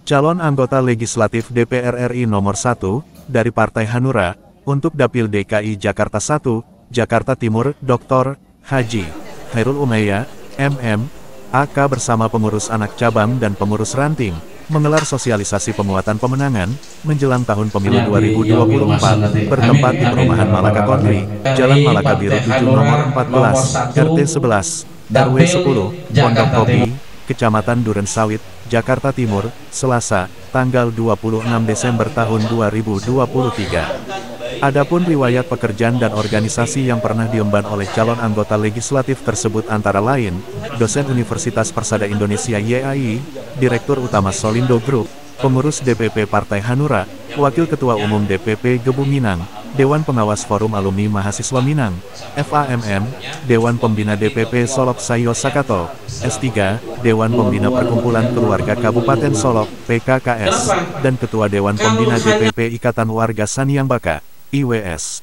calon anggota legislatif DPR RI nomor 1, dari Partai Hanura, untuk Dapil DKI Jakarta 1, Jakarta Timur, Dr. Haji Khairul Umayyah, MM, AK bersama pengurus anak cabang dan pengurus ranting, menggelar sosialisasi penguatan pemenangan, menjelang tahun pemilu 2024, bertempat di perumahan Malaka Country, Jalan Malaka Biru 7 nomor 14, RT 11, RW 10, Pondok Kopi, Kecamatan Duren Sawit, Jakarta Timur, Selasa, tanggal 26 Desember tahun 2023. Adapun riwayat pekerjaan dan organisasi yang pernah diemban oleh calon anggota legislatif tersebut antara lain, dosen Universitas Persada Indonesia YAI, Direktur Utama Solindo Group, pengurus DPP Partai Hanura, Wakil Ketua Umum DPP Gebu Minang, Dewan Pengawas Forum Alumni Mahasiswa Minang, FAMM, Dewan Pembina DPP Solok Sayo Sakato, S3, Dewan Pembina Perkumpulan Keluarga Kabupaten Solok, PKKS, dan Ketua Dewan Pembina DPP Ikatan Warga Saniang Baka, IWS.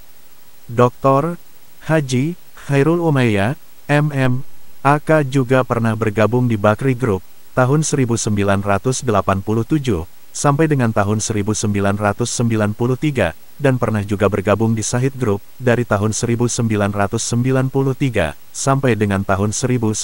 Dr. Haji Khairul Umayyah, MM, AK juga pernah bergabung di Bakri Group, tahun 1987, sampai dengan tahun 1993, dan pernah juga bergabung di Sahid Group, dari tahun 1993, sampai dengan tahun 1998.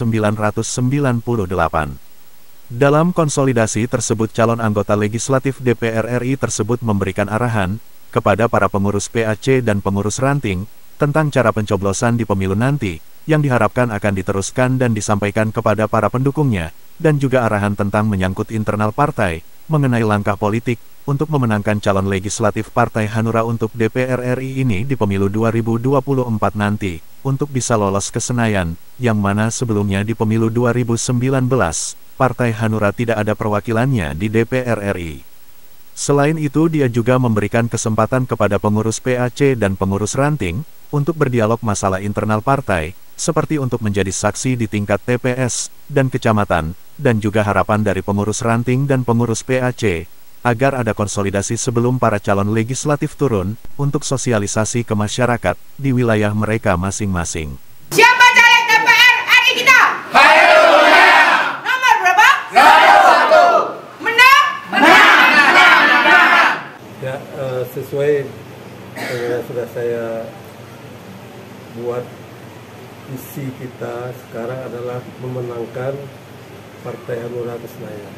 Dalam konsolidasi tersebut calon anggota legislatif DPR RI tersebut memberikan arahan, kepada para pengurus PAC dan pengurus ranting, tentang cara pencoblosan di pemilu nanti, yang diharapkan akan diteruskan dan disampaikan kepada para pendukungnya, dan juga arahan tentang menyangkut internal partai, mengenai langkah politik, untuk memenangkan calon legislatif Partai Hanura untuk DPR RI ini di pemilu 2024 nanti, untuk bisa lolos ke Senayan, yang mana sebelumnya di pemilu 2019, Partai Hanura tidak ada perwakilannya di DPR RI. Selain itu dia juga memberikan kesempatan kepada pengurus PAC dan pengurus ranting, untuk berdialog masalah internal partai, seperti untuk menjadi saksi di tingkat TPS, dan kecamatan, dan juga harapan dari pengurus ranting dan pengurus PAC, agar ada konsolidasi sebelum para calon legislatif turun, untuk sosialisasi ke masyarakat, di wilayah mereka masing-masing. Siapa caleg DPR RI kita? Khairul Umayyah. Nomor berapa? Nomor 1. Menang? Menang. Ya, sesuai dengan yang sudah saya buat, visi kita sekarang adalah memenangkan Partai Hanura ke Senayan.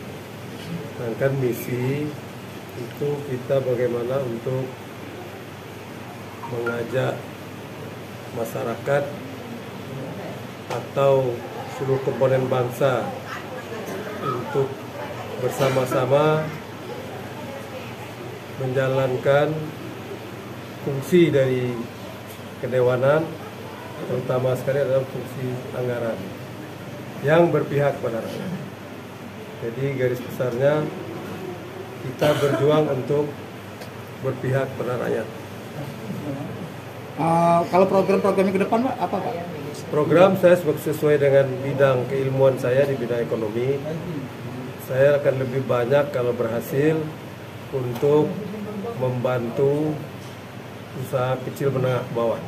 Sedangkan misi itu kita bagaimana untuk mengajak masyarakat atau seluruh komponen bangsa untuk bersama-sama menjalankan fungsi dari kedewanan, terutama sekali adalah fungsi anggaran yang berpihak pada rakyat. Jadi garis besarnya kita berjuang untuk berpihak pada rakyat. Kalau program-programnya ke depan, Pak, apa, Pak? Program saya sesuai dengan bidang keilmuan saya di bidang ekonomi. Saya akan lebih banyak kalau berhasil untuk membantu usaha kecil menengah bawah,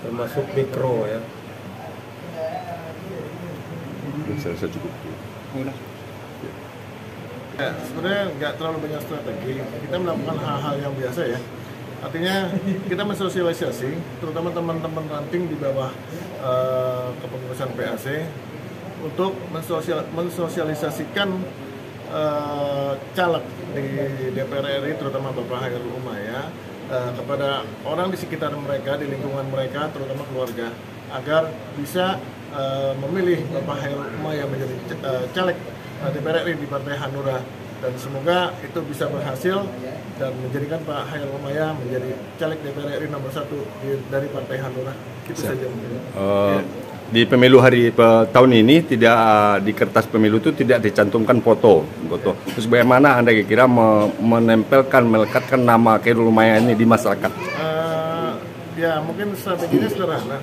termasuk mikro ya. Saya cukup. Ya, sebenarnya nggak terlalu banyak strategi. Kita melakukan hal-hal yang biasa ya. Artinya kita mensosialisasi, terutama teman-teman ranting di bawah kepengurusan PAC, untuk mensosialisasikan caleg di DPR RI, terutama Bapak Khairul Umayyah, kepada orang di sekitar mereka, di lingkungan mereka, terutama keluarga, agar bisa memilih Bapak Khairul Umayyah menjadi caleg DPR RI di Partai Hanura, dan semoga itu bisa berhasil dan menjadikan Pak Khairul Umayyah menjadi caleg DPR RI nomor 1 dari Partai Hanura. Itu saja mungkin. Di pemilu tahun ini tidak di kertas pemilu itu tidak dicantumkan foto. Terus bagaimana Anda kira melekatkan nama Khairul Umayyah ini di masyarakat? Ya mungkin strateginya sederhana.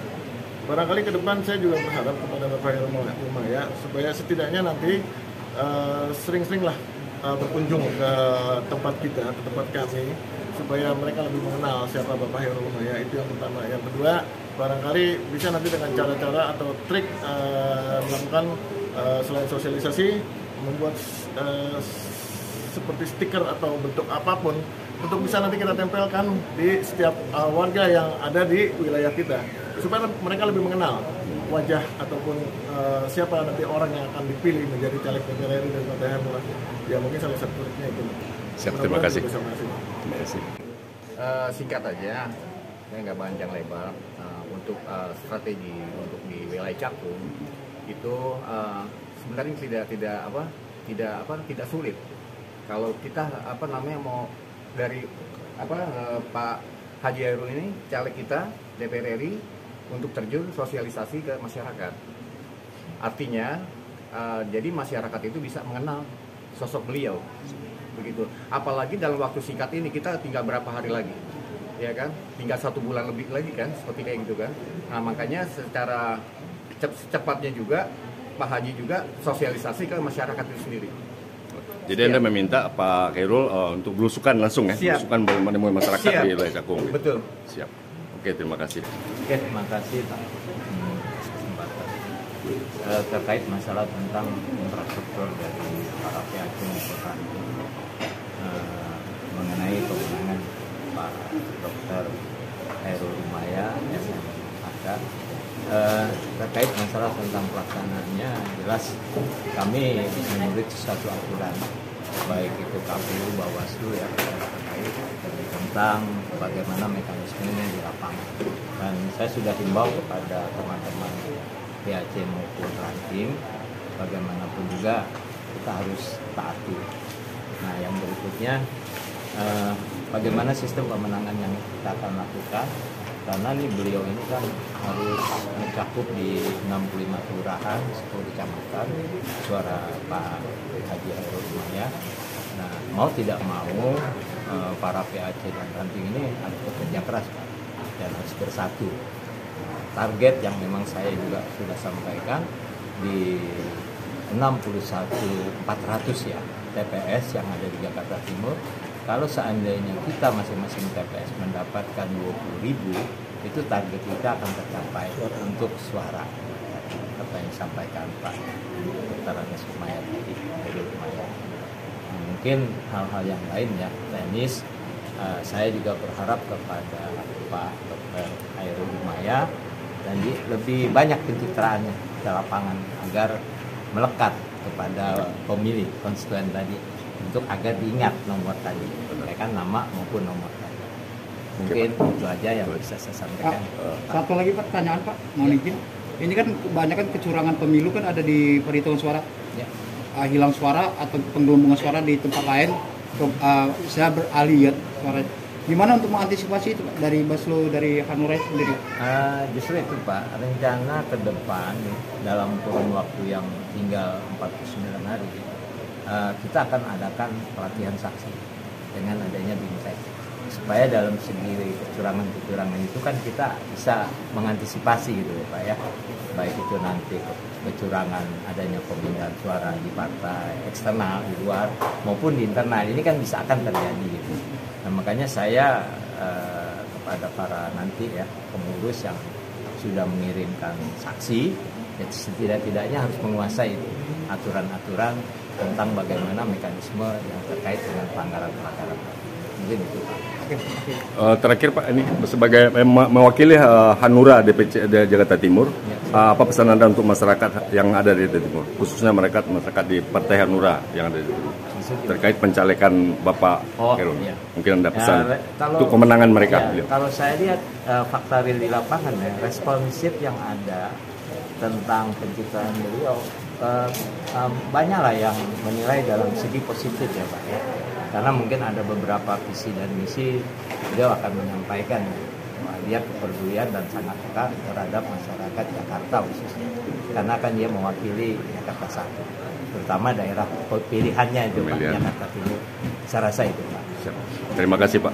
Barangkali ke depan saya juga berharap kepada Bapak Khairul Umayyah supaya setidaknya nanti sering-seringlah berkunjung ke tempat kita, ke tempat kami, supaya mereka lebih mengenal siapa Bapak Khairul Umayyah. Itu yang pertama. Yang kedua, barangkali bisa nanti dengan cara-cara atau trik melakukan selain sosialisasi, membuat seperti stiker atau bentuk apapun untuk bisa nanti kita tempelkan di setiap warga yang ada di wilayah kita supaya mereka lebih mengenal wajah ataupun siapa nanti orang yang akan dipilih menjadi caleg DPR RI dari Partai Hanura. Ya mungkin salah satunya itu. Siap, terima kasih. Terima kasih. Singkat aja, saya nggak panjang lebar. Untuk strategi untuk di wilayah Cakung itu sebenarnya tidak sulit. Kalau kita mau dari Pak Haji Hairul ini caleg kita DPR RI untuk terjun sosialisasi ke masyarakat. Artinya jadi masyarakat itu bisa mengenal sosok beliau, begitu. Apalagi dalam waktu singkat ini, kita tinggal berapa hari lagi, ya kan? Tinggal 1 bulan lebih lagi kan, seperti kayak gitu kan. Nah makanya secara secepatnya juga Pak Haji juga sosialisasi ke masyarakat itu sendiri. Jadi Anda meminta Pak Hairul untuk belusukan langsung ya, belusukan menemui masyarakat di wilayah Cakung. Betul. Siap. Oke, terima kasih. Oke, terima kasih Pak. Kesempatan. Terkait masalah tentang infrastruktur dari para pihak maupun mengenai kewenangan Pak Dr. Hairul Umaya SMAK terkait masalah tentang pelaksanaannya, jelas kami menurut suatu aturan baik itu KPU, Bawaslu ya terkait tentang bagaimana mekanismenya di lapangan. Dan saya sudah himbau kepada teman-teman PAC maupun ranting, bagaimanapun juga kita harus taati. Nah yang berikutnya bagaimana sistem pemenangan yang kita akan lakukan, karena nih beliau ini kan harus mencakup di 65 kelurahan, 10 kecamatan, suara Pak Haji Hairul Umaya. Nah mau tidak mau para PAC dan ranting ini harus bekerja keras Pak, dan harus bersatu. Target yang memang saya juga sudah sampaikan di 61.400 ya TPS yang ada di Jakarta Timur. Kalau seandainya kita masing-masing TPS mendapatkan 20.000, itu target kita akan tercapai untuk suara. Apa yang disampaikan Pak Dr. Anies Umaya tadi, Hairul Umaya. Nah, mungkin hal-hal yang lain ya, teknis. Saya juga berharap kepada Pak Dr. Hairul Umaya dan lebih banyak pencitraannya di lapangan agar melekat kepada pemilih konstituen tadi, untuk agar diingat nomor tadi, kan nama maupun nomor tadi. Mungkin itu aja yang bisa saya sampaikan. Satu lagi Pak, pertanyaan Pak, mohon izin. Ini kan kebanyakan kecurangan pemilu kan ada di perhitungan suara, Ya. Hilang suara atau penggelembungan suara di tempat lain. Saya beralih ya suara. Gimana untuk mengantisipasi itu Pak, dari Baslo, dari Hanura sendiri? Justru itu Pak, rencana ke depan dalam kurun waktu yang tinggal 49 hari, kita akan adakan pelatihan saksi dengan adanya BIMTEK, supaya dalam segi kecurangan itu kan kita bisa mengantisipasi gitu ya Pak ya, baik itu nanti kecurangan adanya pemindahan suara di partai eksternal di luar maupun di internal, ini kan bisa akan terjadi gitu. Nah makanya saya kepada para nanti ya pengurus yang sudah mengirimkan saksi, ya setidak-tidaknya harus menguasai aturan-aturan tentang bagaimana mekanisme yang terkait dengan pelanggaran-pelanggaran. Mungkin itu Pak. Terakhir Pak, ini sebagai mewakili Hanura DPC Jakarta Timur, apa pesan Anda untuk masyarakat yang ada di Jakarta Timur, khususnya masyarakat di Partai Hanura yang ada di Jakarta Timur, terkait pencalekan Bapak Hairul? Iya. Mungkin Anda pesan untuk kemenangan mereka. Kalau saya lihat fakta real di lapangan ya, responsif yang ada tentang pencitraan beliau, banyaklah yang menilai dalam segi positif ya Pak ya. Karena mungkin ada beberapa visi dan misi beliau akan menyampaikan dia kepedulian dan sangat peka terhadap masyarakat Jakarta khususnya, karena kan dia mewakili Jakarta 1, terutama daerah pilihannya itu Pak, Jakarta Timur. Saya rasa itu Pak. Terima kasih Pak.